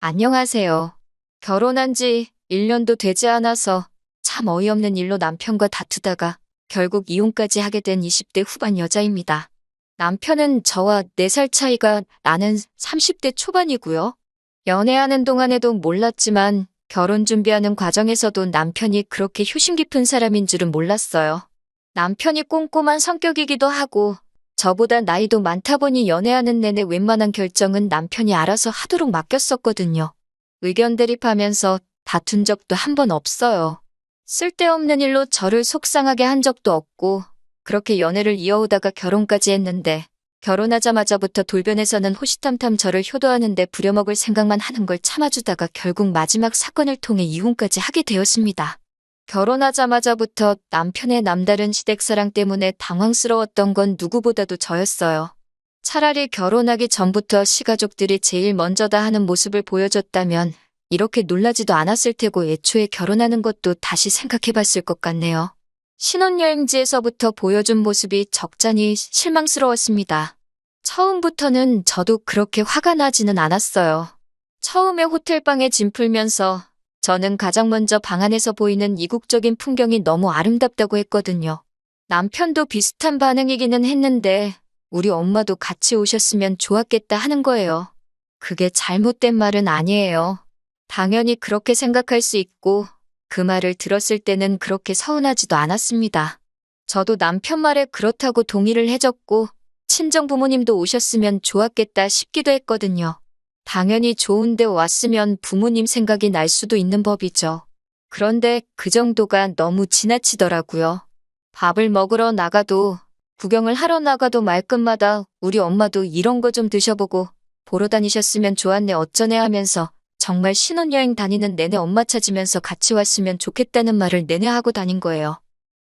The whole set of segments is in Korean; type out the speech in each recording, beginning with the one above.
안녕하세요. 결혼한 지 1년도 되지 않아서 참 어이없는 일로 남편과 다투다가 결국 이혼까지 하게 된 20대 후반 여자입니다. 남편은 저와 4살 차이가 나는 30대 초반이고요. 연애하는 동안에도 몰랐지만 결혼 준비하는 과정에서도 남편이 그렇게 효심 깊은 사람인 줄은 몰랐어요. 남편이 꼼꼼한 성격이기도 하고 저보다 나이도 많다 보니 연애하는 내내 웬만한 결정은 남편이 알아서 하도록 맡겼었거든요. 의견 대립하면서 다툰 적도 한 번 없어요. 쓸데없는 일로 저를 속상하게 한 적도 없고 그렇게 연애를 이어오다가 결혼까지 했는데 결혼하자마자부터 돌변해서는 호시탐탐 저를 효도하는데 부려먹을 생각만 하는 걸 참아주다가 결국 마지막 사건을 통해 이혼까지 하게 되었습니다. 결혼하자마자부터 남편의 남다른 시댁사랑 때문에 당황스러웠던 건 누구보다도 저였어요. 차라리 결혼하기 전부터 시가족들이 제일 먼저다 하는 모습을 보여줬다면 이렇게 놀라지도 않았을 테고 애초에 결혼하는 것도 다시 생각해봤을 것 같네요. 신혼여행지에서부터 보여준 모습이 적잖이 실망스러웠습니다. 처음부터는 저도 그렇게 화가 나지는 않았어요. 처음에 호텔방에 짐 풀면서 저는 가장 먼저 방 안에서 보이는 이국적인 풍경이 너무 아름답다고 했거든요. 남편도 비슷한 반응이기는 했는데 우리 엄마도 같이 오셨으면 좋았겠다 하는 거예요. 그게 잘못된 말은 아니에요. 당연히 그렇게 생각할 수 있고 그 말을 들었을 때는 그렇게 서운하지도 않았습니다. 저도 남편 말에 그렇다고 동의를 해줬고 친정 부모님도 오셨으면 좋았겠다 싶기도 했거든요. 당연히 좋은데 왔으면 부모님 생각이 날 수도 있는 법이죠. 그런데 그 정도가 너무 지나치더라고요. 밥을 먹으러 나가도 구경을 하러 나가도 말끝마다 우리 엄마도 이런 거 좀 드셔보고 보러 다니셨으면 좋았네 어쩌네 하면서 정말 신혼여행 다니는 내내 엄마 찾으면서 같이 왔으면 좋겠다는 말을 내내 하고 다닌 거예요.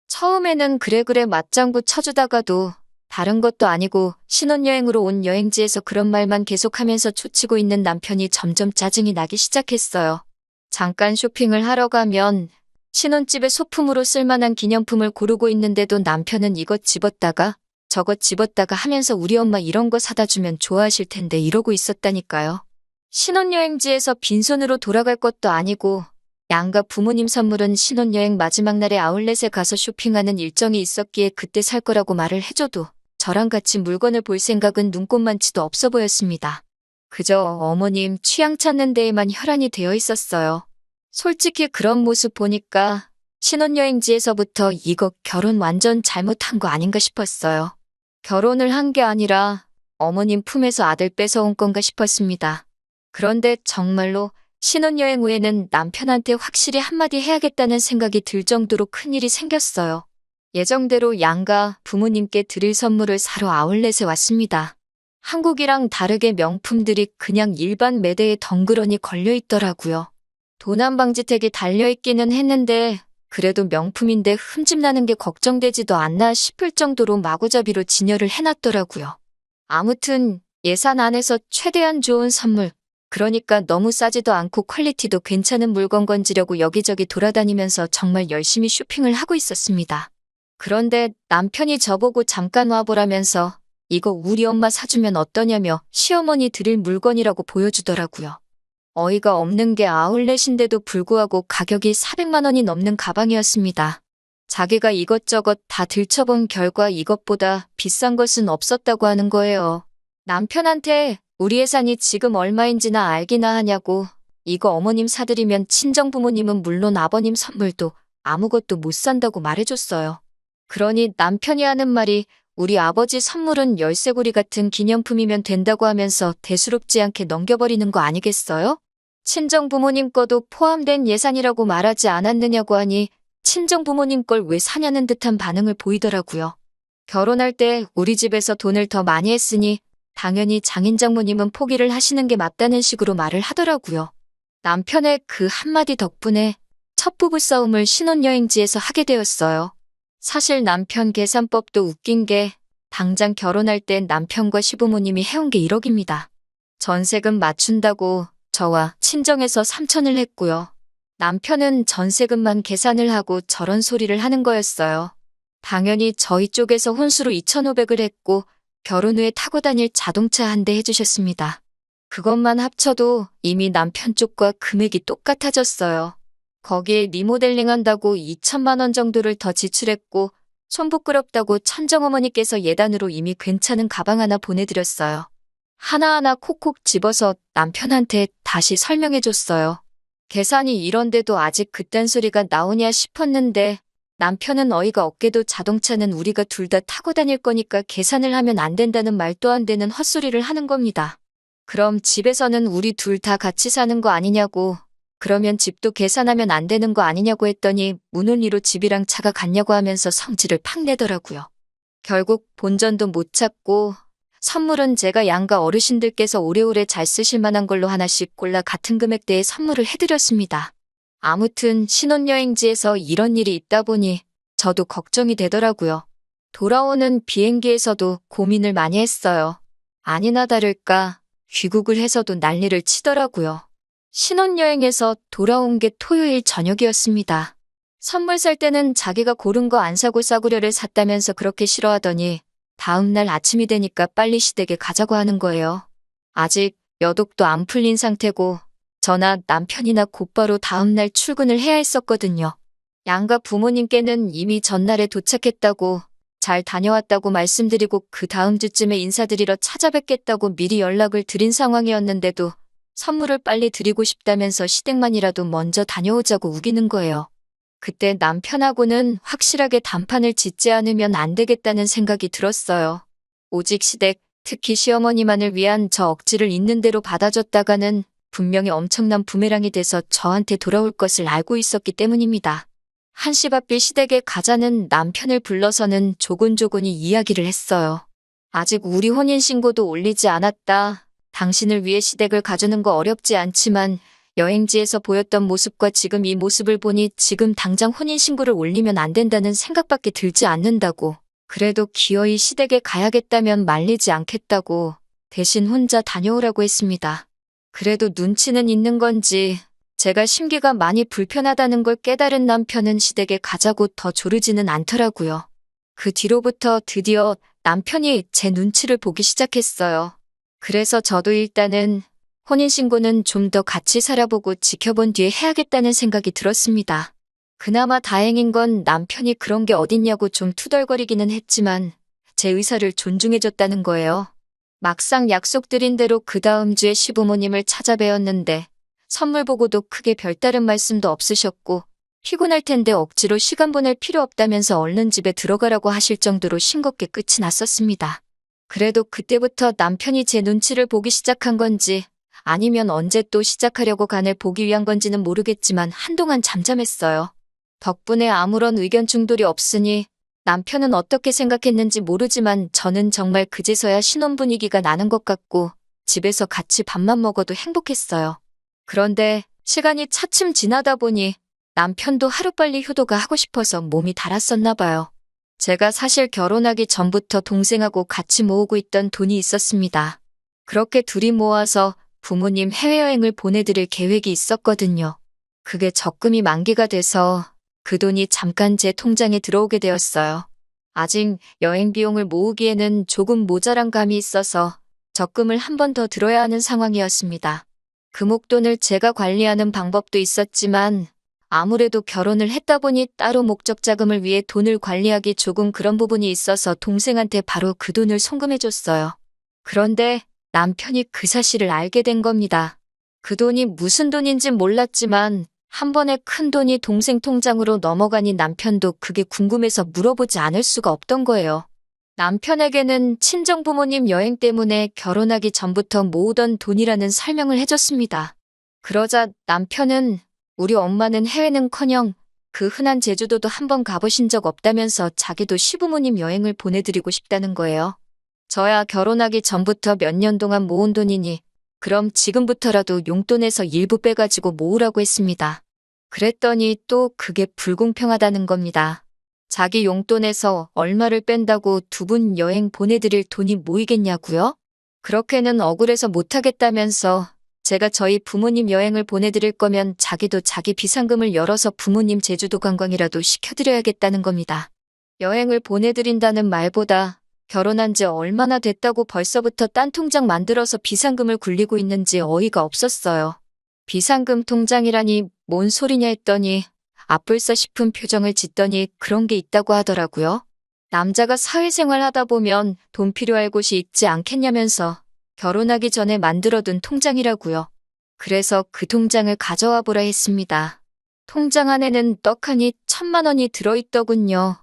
처음에는 그래 맞장구 쳐주다가도 다른 것도 아니고 신혼여행으로 온 여행지에서 그런 말만 계속하면서 초치고 있는 남편이 점점 짜증이 나기 시작했어요. 잠깐 쇼핑을 하러 가면 신혼집에 소품으로 쓸만한 기념품을 고르고 있는데도 남편은 이것 집었다가 저것 집었다가 하면서 우리 엄마 이런 거 사다 주면 좋아하실 텐데 이러고 있었다니까요. 신혼여행지에서 빈손으로 돌아갈 것도 아니고 양가 부모님 선물은 신혼여행 마지막 날에 아울렛에 가서 쇼핑하는 일정이 있었기에 그때 살 거라고 말을 해줘도 저랑 같이 물건을 볼 생각은 눈꼽만치도 없어 보였습니다. 그저 어머님 취향 찾는 데에만 혈안이 되어 있었어요. 솔직히 그런 모습 보니까 신혼여행지에서부터 이거 결혼 완전 잘못한 거 아닌가 싶었어요. 결혼을 한 게 아니라 어머님 품에서 아들 뺏어온 건가 싶었습니다. 그런데 정말로 신혼여행 후에는 남편한테 확실히 한마디 해야겠다는 생각이 들 정도로 큰일이 생겼어요. 예정대로 양가 부모님께 드릴 선물을 사러 아울렛에 왔습니다. 한국이랑 다르게 명품들이 그냥 일반 매대에 덩그러니 걸려있더라고요. 도난방지택이 달려있기는 했는데 그래도 명품인데 흠집나는 게 걱정되지도 않나 싶을 정도로 마구잡이로 진열을 해놨더라고요. 아무튼 예산 안에서 최대한 좋은 선물, 그러니까 너무 싸지도 않고 퀄리티도 괜찮은 물건 건지려고 여기저기 돌아다니면서 정말 열심히 쇼핑을 하고 있었습니다. 그런데 남편이 저보고 잠깐 와보라면서 이거 우리 엄마 사주면 어떠냐며 시어머니 드릴 물건이라고 보여주더라고요. 어이가 없는 게 아울렛인데도 불구하고 가격이 400만 원이 넘는 가방이었습니다. 자기가 이것저것 다 들춰본 결과 이것보다 비싼 것은 없었다고 하는 거예요. 남편한테 우리 예산이 지금 얼마인지나 알기나 하냐고 이거 어머님 사드리면 친정부모님은 물론 아버님 선물도 아무것도 못 산다고 말해줬어요. 그러니 남편이 하는 말이 우리 아버지 선물은 열쇠고리 같은 기념품이면 된다고 하면서 대수롭지 않게 넘겨버리는 거 아니겠어요? 친정부모님 거도 포함된 예산이라고 말하지 않았느냐고 하니 친정부모님 걸 왜 사냐는 듯한 반응을 보이더라고요. 결혼할 때 우리 집에서 돈을 더 많이 했으니 당연히 장인장모님은 포기를 하시는 게 맞다는 식으로 말을 하더라고요. 남편의 그 한마디 덕분에 첫 부부싸움을 신혼여행지에서 하게 되었어요. 사실 남편 계산법도 웃긴 게 당장 결혼할 땐 남편과 시부모님이 해온 게 1억입니다. 전세금 맞춘다고 저와 친정에서 3천을 했고요. 남편은 전세금만 계산을 하고 저런 소리를 하는 거였어요. 당연히 저희 쪽에서 혼수로 2,500을 했고 결혼 후에 타고 다닐 자동차 한 대 해주셨습니다. 그것만 합쳐도 이미 남편 쪽과 금액이 똑같아졌어요. 거기에 리모델링 한다고 2천만 원 정도를 더 지출했고 손 부끄럽다고 천정어머니께서 예단으로 이미 괜찮은 가방 하나 보내드렸어요. 하나하나 콕콕 집어서 남편한테 다시 설명해줬어요. 계산이 이런데도 아직 그딴 소리가 나오냐 싶었는데 남편은 어이가 없게도 자동차는 우리가 둘 다 타고 다닐 거니까 계산을 하면 안 된다는 말도 안 되는 헛소리를 하는 겁니다. 그럼 집에서는 우리 둘 다 같이 사는 거 아니냐고, 그러면 집도 계산하면 안 되는 거 아니냐고 했더니 문은리로 집이랑 차가 같냐고 하면서 성질을 팍 내더라고요. 결국 본전도 못 찾고 선물은 제가 양가 어르신들께서 오래오래 잘 쓰실 만한 걸로 하나씩 골라 같은 금액대에 선물을 해드렸습니다. 아무튼 신혼여행지에서 이런 일이 있다 보니 저도 걱정이 되더라고요. 돌아오는 비행기에서도 고민을 많이 했어요. 아니나 다를까 귀국을 해서도 난리를 치더라고요. 신혼여행에서 돌아온 게 토요일 저녁이었습니다. 선물 살 때는 자기가 고른 거 안 사고 싸구려를 샀다면서 그렇게 싫어하더니 다음날 아침이 되니까 빨리 시댁에 가자고 하는 거예요. 아직 여독도 안 풀린 상태고 저나 남편이나 곧바로 다음날 출근을 해야 했었거든요. 양가 부모님께는 이미 전날에 도착했다고 잘 다녀왔다고 말씀드리고 그 다음 주쯤에 인사드리러 찾아뵙겠다고 미리 연락을 드린 상황이었는데도 선물을 빨리 드리고 싶다면서 시댁만이라도 먼저 다녀오자고 우기는 거예요. 그때 남편하고는 확실하게 단판을 짓지 않으면 안 되겠다는 생각이 들었어요. 오직 시댁, 특히 시어머니만을 위한 저 억지를 있는 대로 받아줬다가는 분명히 엄청난 부메랑이 돼서 저한테 돌아올 것을 알고 있었기 때문입니다. 한시바삐 시댁에 가자는 남편을 불러서는 조곤조곤히 이야기를 했어요. 아직 우리 혼인신고도 올리지 않았다. 당신을 위해 시댁을 가주는 거 어렵지 않지만 여행지에서 보였던 모습과 지금 이 모습을 보니 지금 당장 혼인신고를 올리면 안 된다는 생각밖에 들지 않는다고. 그래도 기어이 시댁에 가야겠다면 말리지 않겠다고 대신 혼자 다녀오라고 했습니다. 그래도 눈치는 있는 건지 제가 심기가 많이 불편하다는 걸 깨달은 남편은 시댁에 가자고 더 조르지는 않더라고요. 그 뒤로부터 드디어 남편이 제 눈치를 보기 시작했어요. 그래서 저도 일단은 혼인신고는 좀 더 같이 살아보고 지켜본 뒤에 해야겠다는 생각이 들었습니다. 그나마 다행인 건 남편이 그런 게 어딨냐고 좀 투덜거리기는 했지만 제 의사를 존중해줬다는 거예요. 막상 약속드린 대로 그 다음 주에 시부모님을 찾아뵈었는데 선물 보고도 크게 별다른 말씀도 없으셨고 피곤할 텐데 억지로 시간 보낼 필요 없다면서 얼른 집에 들어가라고 하실 정도로 싱겁게 끝이 났었습니다. 그래도 그때부터 남편이 제 눈치를 보기 시작한 건지 아니면 언제 또 시작하려고 간을 보기 위한 건지는 모르겠지만 한동안 잠잠했어요. 덕분에 아무런 의견 충돌이 없으니 남편은 어떻게 생각했는지 모르지만 저는 정말 그제서야 신혼 분위기가 나는 것 같고 집에서 같이 밥만 먹어도 행복했어요. 그런데 시간이 차츰 지나다 보니 남편도 하루빨리 효도가 하고 싶어서 몸이 달았었나 봐요. 제가 사실 결혼하기 전부터 동생하고 같이 모으고 있던 돈이 있었습니다. 그렇게 둘이 모아서 부모님 해외여행을 보내드릴 계획이 있었거든요. 그게 적금이 만기가 돼서 그 돈이 잠깐 제 통장에 들어오게 되었어요. 아직 여행 비용을 모으기에는 조금 모자란 감이 있어서 적금을 한 번 더 들어야 하는 상황이었습니다. 그 목돈을 제가 관리하는 방법도 있었지만 아무래도 결혼을 했다 보니 따로 목적 자금을 위해 돈을 관리하기 조금 그런 부분이 있어서 동생한테 바로 그 돈을 송금해줬어요. 그런데 남편이 그 사실을 알게 된 겁니다. 그 돈이 무슨 돈인진 몰랐지만 한 번에 큰 돈이 동생 통장으로 넘어가니 남편도 그게 궁금해서 물어보지 않을 수가 없던 거예요. 남편에게는 친정부모님 여행 때문에 결혼하기 전부터 모으던 돈이라는 설명을 해줬습니다. 그러자 남편은 우리 엄마는 해외는커녕 그 흔한 제주도도 한번 가보신 적 없다면서 자기도 시부모님 여행을 보내드리고 싶다는 거예요. 저야 결혼하기 전부터 몇 년 동안 모은 돈이니 그럼 지금부터라도 용돈에서 일부 빼가지고 모으라고 했습니다. 그랬더니 또 그게 불공평하다는 겁니다. 자기 용돈에서 얼마를 뺀다고 두 분 여행 보내드릴 돈이 모이겠냐고요? 그렇게는 억울해서 못하겠다면서 제가 저희 부모님 여행을 보내드릴 거면 자기도 자기 비상금을 열어서 부모님 제주도 관광이라도 시켜드려야겠다는 겁니다. 여행을 보내드린다는 말보다 결혼한 지 얼마나 됐다고 벌써부터 딴 통장 만들어서 비상금을 굴리고 있는지 어이가 없었어요. 비상금 통장이라니 뭔 소리냐 했더니 아뿔싸 싶은 표정을 짓더니 그런 게 있다고 하더라고요. 남자가 사회생활 하다 보면 돈 필요할 곳이 있지 않겠냐면서 결혼하기 전에 만들어둔 통장이라고요. 그래서 그 통장을 가져와 보라 했습니다. 통장 안에는 떡하니 1,000만 원이 들어있더군요.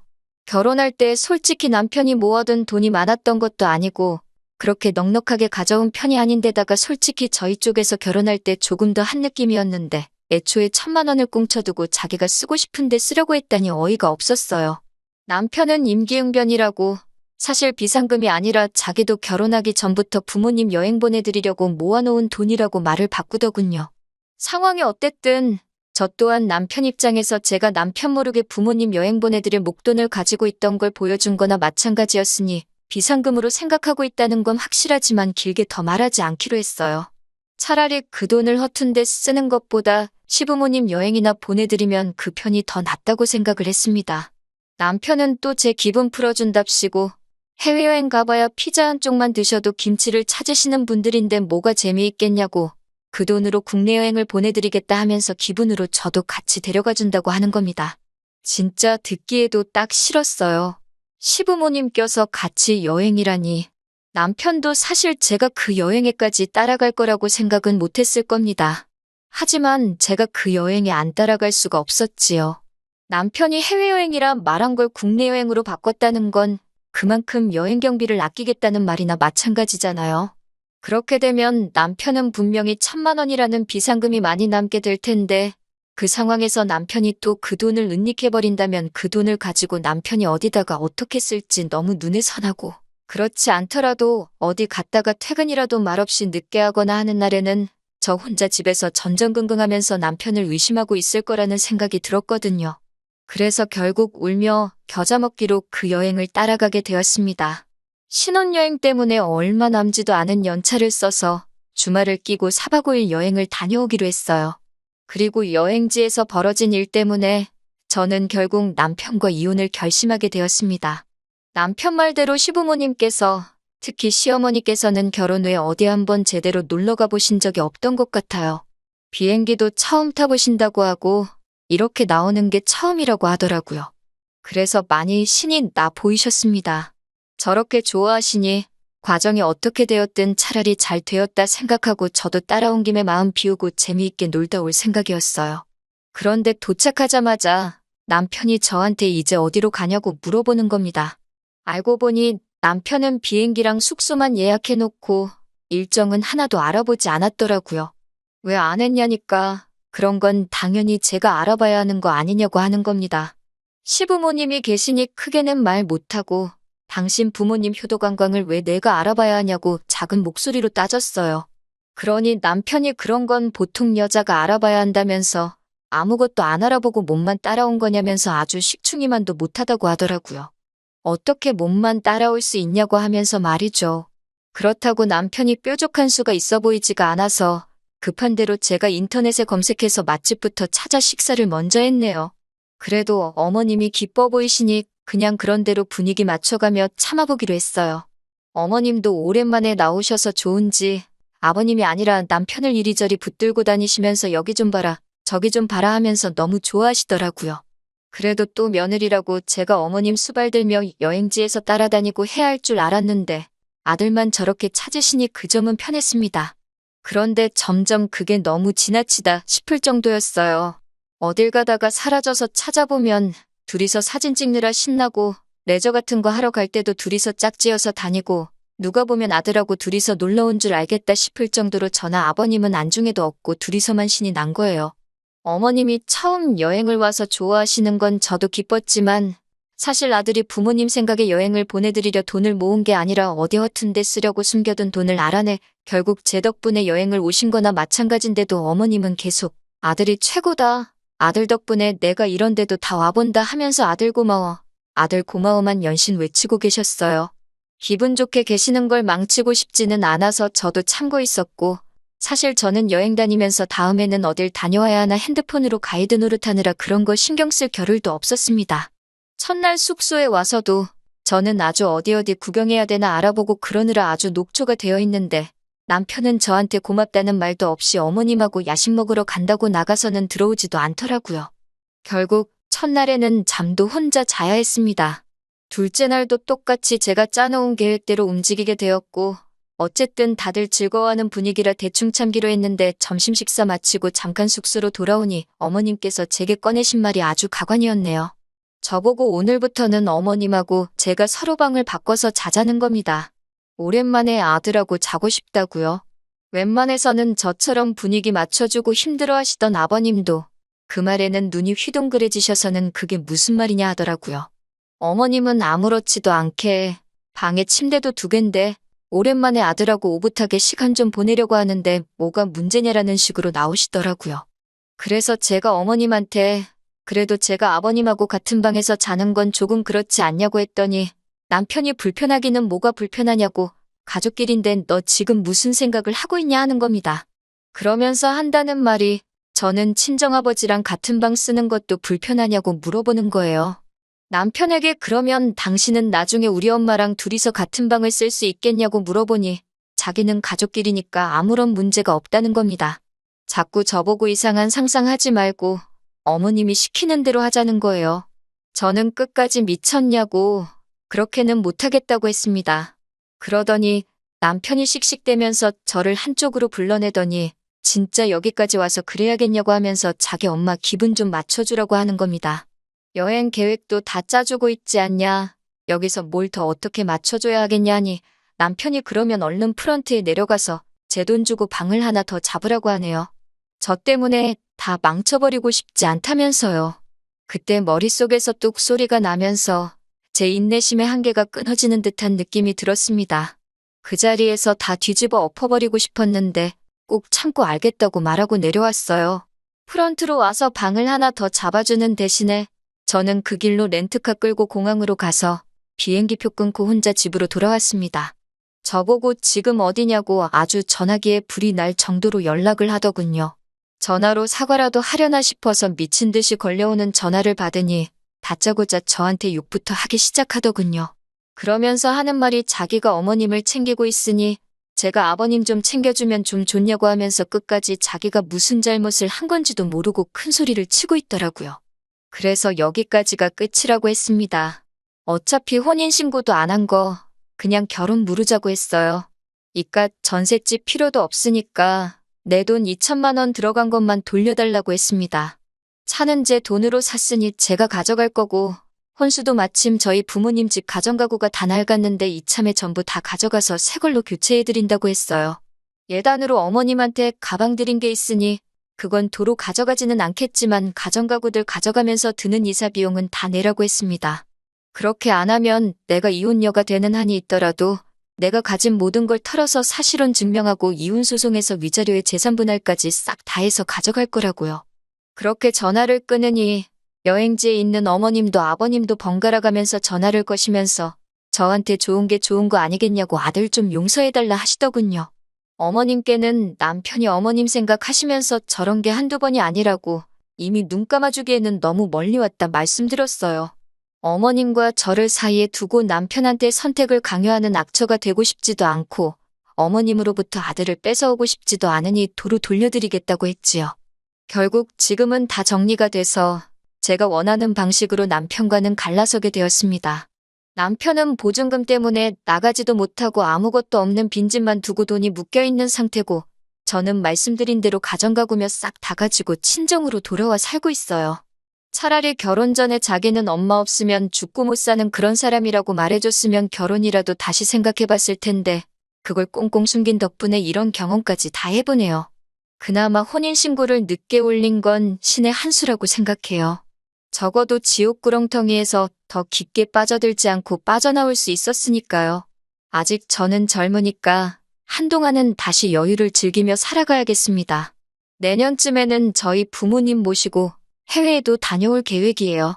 결혼할 때 솔직히 남편이 모아둔 돈이 많았던 것도 아니고 그렇게 넉넉하게 가져온 편이 아닌데다가 솔직히 저희 쪽에서 결혼할 때 조금 더 한 느낌이었는데 애초에 1,000만 원을 꽁쳐두고 자기가 쓰고 싶은데 쓰려고 했다니 어이가 없었어요. 남편은 임기응변이라고 사실 비상금이 아니라 자기도 결혼하기 전부터 부모님 여행 보내드리려고 모아놓은 돈이라고 말을 바꾸더군요. 상황이 어땠든 저 또한 남편 입장에서 제가 남편 모르게 부모님 여행 보내드릴 목돈을 가지고 있던 걸 보여준 거나 마찬가지였으니 비상금으로 생각하고 있다는 건 확실하지만 길게 더 말하지 않기로 했어요. 차라리 그 돈을 허튼 데 쓰는 것보다 시부모님 여행이나 보내드리면 그 편이 더 낫다고 생각을 했습니다. 남편은 또 제 기분 풀어준답시고 해외여행 가봐야 피자 한 쪽만 드셔도 김치를 찾으시는 분들인데 뭐가 재미있겠냐고 그 돈으로 국내 여행을 보내드리겠다 하면서 기분으로 저도 같이 데려가 준다고 하는 겁니다. 진짜 듣기에도 딱 싫었어요. 시부모님 껴서 같이 여행이라니. 남편도 사실 제가 그 여행에까지 따라갈 거라고 생각은 못했을 겁니다. 하지만 제가 그 여행에 안 따라갈 수가 없었지요. 남편이 해외여행이라 말한 걸 국내 여행으로 바꿨다는 건 그만큼 여행 경비를 아끼겠다는 말이나 마찬가지잖아요. 그렇게 되면 남편은 분명히 1,000만 원이라는 비상금이 많이 남게 될 텐데 그 상황에서 남편이 또 그 돈을 은닉해버린다면 그 돈을 가지고 남편이 어디다가 어떻게 쓸지 너무 눈에 선하고 그렇지 않더라도 어디 갔다가 퇴근이라도 말없이 늦게 하거나 하는 날에는 저 혼자 집에서 전전긍긍하면서 남편을 의심하고 있을 거라는 생각이 들었거든요. 그래서 결국 울며 겨자 먹기로 그 여행을 따라가게 되었습니다. 신혼여행 때문에 얼마 남지도 않은 연차를 써서 주말을 끼고 4박 5일 여행을 다녀오기로 했어요. 그리고 여행지에서 벌어진 일 때문에 저는 결국 남편과 이혼을 결심하게 되었습니다. 남편 말대로 시부모님께서 특히 시어머니께서는 결혼 후에 어디 한번 제대로 놀러 가보신 적이 없던 것 같아요. 비행기도 처음 타보신다고 하고 이렇게 나오는 게 처음이라고 하더라고요. 그래서 많이 신이 나 보이셨습니다. 저렇게 좋아하시니 과정이 어떻게 되었든 차라리 잘 되었다 생각하고 저도 따라온 김에 마음 비우고 재미있게 놀다 올 생각이었어요. 그런데 도착하자마자 남편이 저한테 이제 어디로 가냐고 물어보는 겁니다. 알고 보니 남편은 비행기랑 숙소만 예약해놓고 일정은 하나도 알아보지 않았더라고요. 왜 안 했냐니까 그런 건 당연히 제가 알아봐야 하는 거 아니냐고 하는 겁니다. 시부모님이 계시니 크게는 말 못하고 당신 부모님 효도관광을 왜 내가 알아봐야 하냐고 작은 목소리로 따졌어요. 그러니 남편이 그런 건 보통 여자가 알아봐야 한다면서 아무것도 안 알아보고 몸만 따라온 거냐면서 아주 식충이만도 못하다고 하더라고요. 어떻게 몸만 따라올 수 있냐고 하면서 말이죠. 그렇다고 남편이 뾰족한 수가 있어 보이지가 않아서 급한 대로 제가 인터넷에 검색해서 맛집부터 찾아 식사를 먼저 했네요. 그래도 어머님이 기뻐 보이시니 그냥 그런 대로 분위기 맞춰가며 참아보기로 했어요. 어머님도 오랜만에 나오셔서 좋은지 아버님이 아니라 남편을 이리저리 붙들고 다니시면서 여기 좀 봐라, 저기 좀 봐라 하면서 너무 좋아하시더라고요. 그래도 또 며느리라고 제가 어머님 수발 들며 여행지에서 따라다니고 해야 할 줄 알았는데 아들만 저렇게 찾으시니 그 점은 편했습니다. 그런데 점점 그게 너무 지나치다 싶을 정도였어요. 어딜 가다가 사라져서 찾아보면 둘이서 사진 찍느라 신나고 레저 같은 거 하러 갈 때도 둘이서 짝지어서 다니고 누가 보면 아들하고 둘이서 놀러 온 줄 알겠다 싶을 정도로 저나 아버님은 안중에도 없고 둘이서만 신이 난 거예요. 어머님이 처음 여행을 와서 좋아하시는 건 저도 기뻤지만 사실 아들이 부모님 생각에 여행을 보내드리려 돈을 모은 게 아니라 어디 허튼 데 쓰려고 숨겨둔 돈을 알아내 결국 제 덕분에 여행을 오신 거나 마찬가지인데도 어머님은 계속 아들이 최고다. 아들 덕분에 내가 이런 데도 다 와본다 하면서 아들 고마워. 아들 고마워만 연신 외치고 계셨어요. 기분 좋게 계시는 걸 망치고 싶지는 않아서 저도 참고 있었고 사실 저는 여행 다니면서 다음에는 어딜 다녀와야 하나 핸드폰으로 가이드 노릇하느라 그런 거 신경 쓸 겨를도 없었습니다. 첫날 숙소에 와서도 저는 아주 어디 구경해야 되나 알아보고 그러느라 아주 녹초가 되어 있는데 남편은 저한테 고맙다는 말도 없이 어머님하고 야식 먹으러 간다고 나가서는 들어오지도 않더라고요. 결국 첫날에는 잠도 혼자 자야 했습니다. 둘째 날도 똑같이 제가 짜놓은 계획대로 움직이게 되었고 어쨌든 다들 즐거워하는 분위기라 대충 참기로 했는데 점심 식사 마치고 잠깐 숙소로 돌아오니 어머님께서 제게 꺼내신 말이 아주 가관이었네요. 저보고 오늘부터는 어머님하고 제가 서로 방을 바꿔서 자자는 겁니다. 오랜만에 아들하고 자고 싶다고요. 웬만해서는 저처럼 분위기 맞춰주고 힘들어하시던 아버님도 그 말에는 눈이 휘둥그레지셔서는 그게 무슨 말이냐 하더라고요. 어머님은 아무렇지도 않게 방에 침대도 2개인데 오랜만에 아들하고 오붓하게 시간 좀 보내려고 하는데 뭐가 문제냐라는 식으로 나오시더라고요. 그래서 제가 어머님한테 그래도 제가 아버님하고 같은 방에서 자는 건 조금 그렇지 않냐고 했더니 남편이 불편하기는 뭐가 불편하냐고 가족끼리인데 너 지금 무슨 생각을 하고 있냐 하는 겁니다. 그러면서 한다는 말이 저는 친정아버지랑 같은 방 쓰는 것도 불편하냐고 물어보는 거예요. 남편에게 그러면 당신은 나중에 우리 엄마랑 둘이서 같은 방을 쓸 수 있겠냐고 물어보니 자기는 가족끼리니까 아무런 문제가 없다는 겁니다. 자꾸 저보고 이상한 상상하지 말고 어머님이 시키는 대로 하자는 거예요. 저는 끝까지 미쳤냐고 그렇게는 못하겠다고 했습니다. 그러더니 남편이 씩씩대면서 저를 한쪽으로 불러내더니 진짜 여기까지 와서 그래야겠냐고 하면서 자기 엄마 기분 좀 맞춰주라고 하는 겁니다. 여행 계획도 다 짜주고 있지 않냐. 여기서 뭘 더 어떻게 맞춰줘야 하겠냐 하니 남편이 그러면 얼른 프런트에 내려가서 제 돈 주고 방을 하나 더 잡으라고 하네요. 저 때문에 다 망쳐버리고 싶지 않다면서요. 그때 머릿속에서 뚝 소리가 나면서 제 인내심의 한계가 끊어지는 듯한 느낌이 들었습니다. 그 자리에서 다 뒤집어 엎어버리고 싶었는데 꼭 참고 알겠다고 말하고 내려왔어요. 프런트로 와서 방을 하나 더 잡아주는 대신에 저는 그 길로 렌트카 끌고 공항으로 가서 비행기표 끊고 혼자 집으로 돌아왔습니다. 저보고 지금 어디냐고 아주 전화기에 불이 날 정도로 연락을 하더군요. 전화로 사과라도 하려나 싶어서 미친 듯이 걸려오는 전화를 받으니 다짜고짜 저한테 욕부터 하기 시작하더군요. 그러면서 하는 말이 자기가 어머님을 챙기고 있으니 제가 아버님 좀 챙겨주면 좀 좋냐고 하면서 끝까지 자기가 무슨 잘못을 한 건지도 모르고 큰 소리를 치고 있더라고요. 그래서 여기까지가 끝이라고 했습니다. 어차피 혼인신고도 안 한 거 그냥 결혼 무르자고 했어요. 이깟 전셋집 필요도 없으니까 내 돈 2천만 원 들어간 것만 돌려달라고 했습니다. 차는 제 돈으로 샀으니 제가 가져갈 거고 혼수도 마침 저희 부모님 집 가정가구가 다 낡았는데 이참에 전부 다 가져가서 새 걸로 교체해드린다고 했어요. 예단으로 어머님한테 가방 드린 게 있으니 그건 도로 가져가지는 않겠지만 가정가구들 가져가면서 드는 이사 비용은 다 내라고 했습니다. 그렇게 안 하면 내가 이혼녀가 되는 한이 있더라도 내가 가진 모든 걸 털어서 사실혼 증명하고 이혼소송에서 위자료에 재산분할까지 싹 다 해서 가져갈 거라고요. 그렇게 전화를 끊으니 여행지에 있는 어머님도 아버님도 번갈아 가면서 전화를 거시면서 저한테 좋은 게 좋은 거 아니겠냐고 아들 좀 용서해달라 하시더군요. 어머님께는 남편이 어머님 생각하시면서 저런 게 한두 번이 아니라고 이미 눈 감아주기에는 너무 멀리 왔다 말씀드렸어요. 어머님과 저를 사이에 두고 남편한테 선택을 강요하는 악처가 되고 싶지도 않고 어머님으로부터 아들을 뺏어오고 싶지도 않으니 도로 돌려드리겠다고 했지요. 결국 지금은 다 정리가 돼서 제가 원하는 방식으로 남편과는 갈라서게 되었습니다. 남편은 보증금 때문에 나가지도 못하고 아무것도 없는 빈집만 두고 돈이 묶여있는 상태고 저는 말씀드린 대로 가정가구며 싹 다 가지고 친정으로 돌아와 살고 있어요. 차라리 결혼 전에 자기는 엄마 없으면 죽고 못 사는 그런 사람이라고 말해줬으면 결혼이라도 다시 생각해봤을 텐데 그걸 꽁꽁 숨긴 덕분에 이런 경험까지 다 해보네요. 그나마 혼인신고를 늦게 올린 건 신의 한 수라고 생각해요. 적어도 지옥 구렁텅이에서 더 깊게 빠져들지 않고 빠져나올 수 있었으니까요. 아직 저는 젊으니까 한동안은 다시 여유를 즐기며 살아가야겠습니다. 내년쯤에는 저희 부모님 모시고 해외에도 다녀올 계획이에요.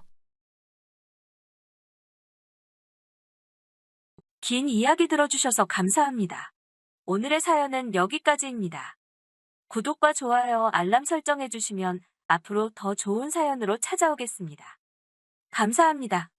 긴 이야기 들어주셔서 감사합니다. 오늘의 사연은 여기까지입니다. 구독과 좋아요, 알람 설정해주시면 앞으로 더 좋은 사연으로 찾아오겠습니다. 감사합니다.